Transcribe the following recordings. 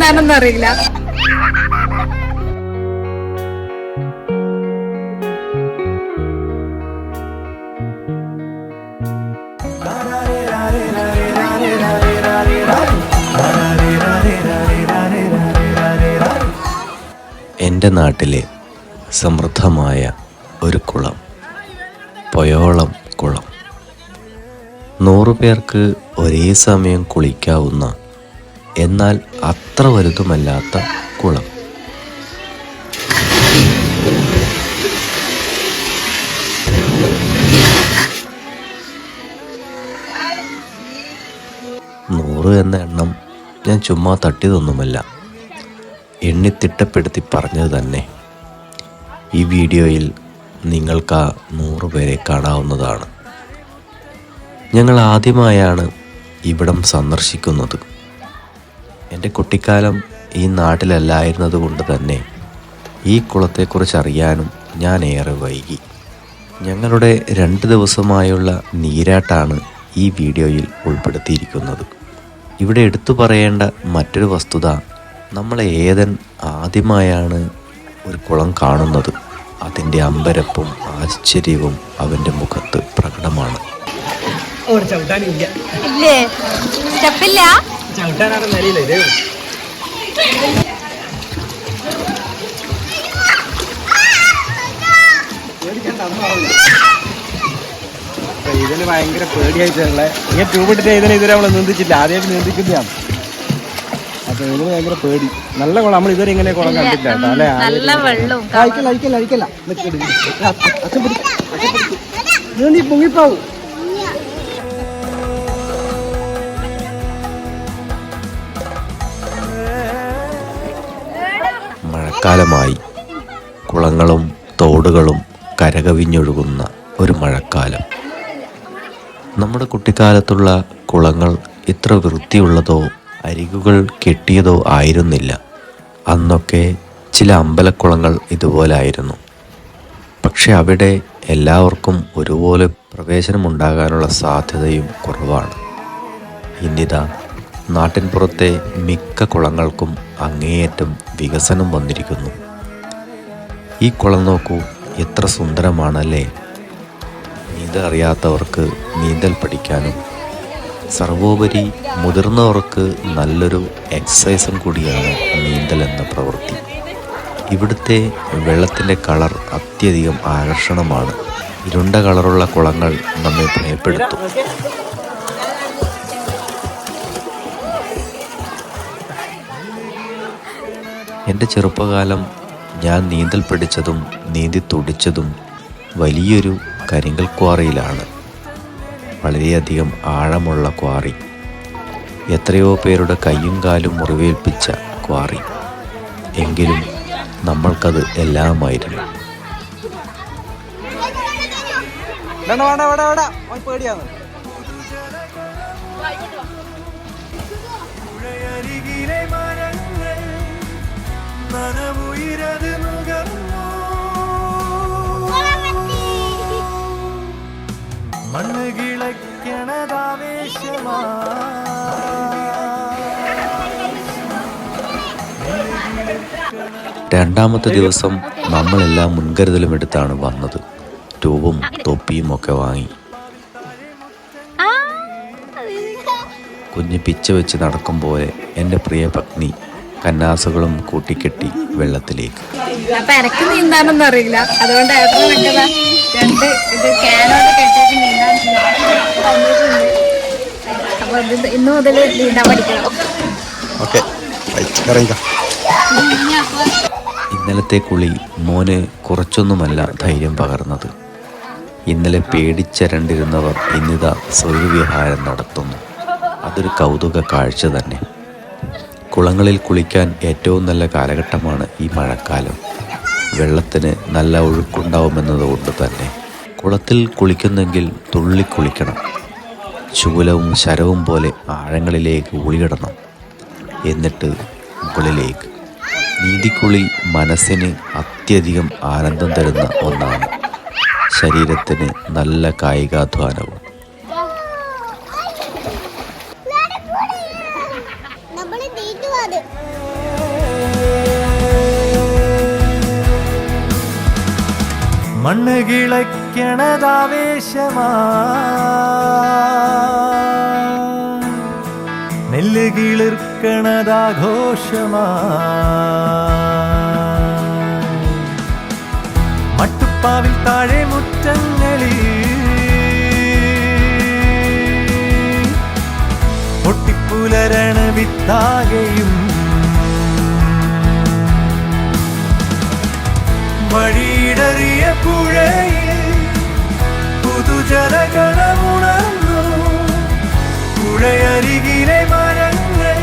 നീന്താനൊന്നും അറിയില്ല. എൻ്റെ നാട്ടിലെ സമൃദ്ധമായ ഒരു കുളം, പൊയോളം കുളം. 100 പേർക്ക് ഒരേ സമയം കുളിക്കാവുന്ന, എന്നാൽ അത്ര വലുതുമല്ലാത്ത കുളം. നൂറ് എന്ന എണ്ണം ഞാൻ ചുമ്മാ തട്ടിയതൊന്നുമല്ല, എണ്ണിത്തിട്ടപ്പെടുത്തി പറഞ്ഞത് തന്നെ. ഈ വീഡിയോയിൽ നിങ്ങൾക്ക് ആ 100 പേരെ കാണാവുന്നതാണ്. ഞങ്ങൾ ആദ്യമായാണ് ഇവിടം സന്ദർശിക്കുന്നത്. എൻ്റെ കുട്ടിക്കാലം ഈ നാട്ടിലല്ലായിരുന്നത് കൊണ്ട് തന്നെ ഈ കുളത്തെക്കുറിച്ച് അറിയാനും ഞാൻ ഏറെ വൈകി. ഞങ്ങളുടെ 2 ദിവസമായുള്ള നീരാട്ടാണ് ഈ വീഡിയോയിൽ ഉൾപ്പെടുത്തിയിരിക്കുന്നത്. ഇവിടെ എടുത്തു പറയേണ്ട മറ്റൊരു വസ്തുത, നമ്മളെ ഏതൻ ആദ്യമായാണ് ഒരു കുളം കാണുന്നത്. അതിൻ്റെ അമ്പരപ്പും ആശ്ചര്യവും അവൻ്റെ മുഖത്ത് പ്രകടമാണ്. ഇതിന് ഭയങ്കര പേടിയായിട്ടുള്ള ഇങ്ങനെ ട്യൂബിട്ടിട്ട് ഇതുവരെ അവളെ നീന്തിച്ചില്ല, ആദ്യമായിട്ട് നീന്തിക്കുന്നതാണ്. അപ്പൊ ഇതിന് ഭയങ്കര പേടി. നല്ല കുളം, നമ്മൾ ഇതുവരെ ഇങ്ങനെ കുളം കണ്ടില്ല കേട്ടോ അല്ലെ. നീന്തി പൊങ്ങിപ്പാവും. മഴക്കാലമായി കുളങ്ങളും തോടുകളും കരകവിഞ്ഞൊഴുകുന്ന ഒരു മഴക്കാലം. നമ്മുടെ കുട്ടിക്കാലത്തുള്ള കുളങ്ങൾ ഇത്ര വൃത്തിയുള്ളതോ അരികുകൾ കെട്ടിയതോ ആയിരുന്നില്ല. അന്നൊക്കെ ചില അമ്പലക്കുളങ്ങൾ ഇതുപോലായിരുന്നു. പക്ഷെ അവിടെ എല്ലാവർക്കും ഒരുപോലെ പ്രവേശനമുണ്ടാകാനുള്ള സാധ്യതയും കുറവാണ്. ഇന്നിതാ നാട്ടിൻപുറത്തെ മിക്ക കുളങ്ങൾക്കും അങ്ങേയറ്റം വികസനം വന്നിരിക്കുന്നു. ഈ കുളം നോക്കൂ, എത്ര സുന്ദരമാണല്ലേ. നീന്തൽ അറിയാത്തവർക്ക് നീന്തൽ പഠിക്കാനും സർവോപരി മുതിർന്നവർക്ക് നല്ലൊരു എക്സസൈസും കൂടിയാണ് നീന്തൽ എന്ന പ്രവൃത്തി. ഇവിടുത്തെ വെള്ളത്തിൻ്റെ കളർ അത്യധികം ആകർഷണമാണ്. ഇരുണ്ട കളറുള്ള കുളങ്ങൾ നമ്മെ ഭയപ്പെടുത്തും. എൻ്റെ ചെറുപ്പകാലം ഞാൻ നീന്തൽ പഠിച്ചതും നീന്തി തുടിച്ചതും വലിയൊരു കരിങ്കൽ ക്വാറിയിലാണ്. വളരെയധികം ആഴമുള്ള ക്വാറി, എത്രയോ പേരുടെ കയ്യും കാലും മുറിവേൽപ്പിച്ച ക്വാറി. എങ്കിലും നമ്മൾക്കത് എല്ലാമായിരുന്നു. രണ്ടാമത്തെ ദിവസം നമ്മളെല്ലാം മുൻകരുതലും എടുത്താണ് വന്നത്. ട്യൂബും തൊപ്പിയും ഒക്കെ വാങ്ങി കുഞ്ഞ് പിച്ച വെച്ച് നടക്കും പോലെ എൻ്റെ പ്രിയ പത്നി കന്നാസുകളും കൂട്ടിക്കെട്ടി വെള്ളത്തിലേക്ക്. അപ്പൊ എനക്ക് നീന്താനൊന്നും അറിയില്ല, അതുകൊണ്ട് രണ്ട് ഇത് ക്യാനോട് കെട്ടിട്ട് നീന്താൻ. അപ്പൊ ഇന്ന് മുതൽ നീന്താൻ പഠിക്കണം. ഇന്നലത്തെ കുളി മോന് കുറച്ചൊന്നുമല്ല ധൈര്യം പകർന്നത്. ഇന്നലെ പേടിച്ചരണ്ടിരുന്നവർ ഇന്നിതാ സ്വൈരവിഹാരം നടത്തുന്നു. അതൊരു കൗതുക കാഴ്ച തന്നെ. കുളങ്ങളിൽ കുളിക്കാൻ ഏറ്റവും നല്ല കാലഘട്ടമാണ് ഈ മഴക്കാലം. വെള്ളത്തിന് നല്ല ഒഴുക്കുണ്ടാവുമെന്നതുകൊണ്ട് തന്നെ കുളത്തിൽ കുളിക്കുന്നെങ്കിൽ തുള്ളിക്കുളിക്കണം. ശൂലവും ശരവും പോലെ ആഴങ്ങളിലേക്ക് ഊളിയിടണം. എന്നിട്ട് മുകളിലേക്ക്. നീന്തിക്കുളി മനസ്സിന് അത്യധികം ആനന്ദം തരുന്ന ഒന്നാണ്. ശരീരത്തിന് നല്ല കായികാധ്വാനവും. മണ്ണ് കിളയ്ക്കണതാവേശമാ നെല്ല് കിളിർക്കണതാഘോഷമാ മട്ടുപ്പാവിൽ താഴെ മുറ്റങ്ങളിൽ പൊട്ടിപ്പുലരണ വിത്താകയും വഴിയിടറിയ പുഴയിൽ പുതുജലഗണമുണർന്നു പുഴയരികിലെ മരങ്ങൾ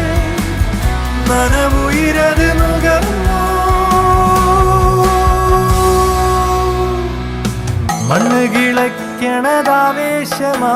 നനവുയിരത് നുകർന്നു മണ്ണ് കിളയ്ക്കണതാവേശമാ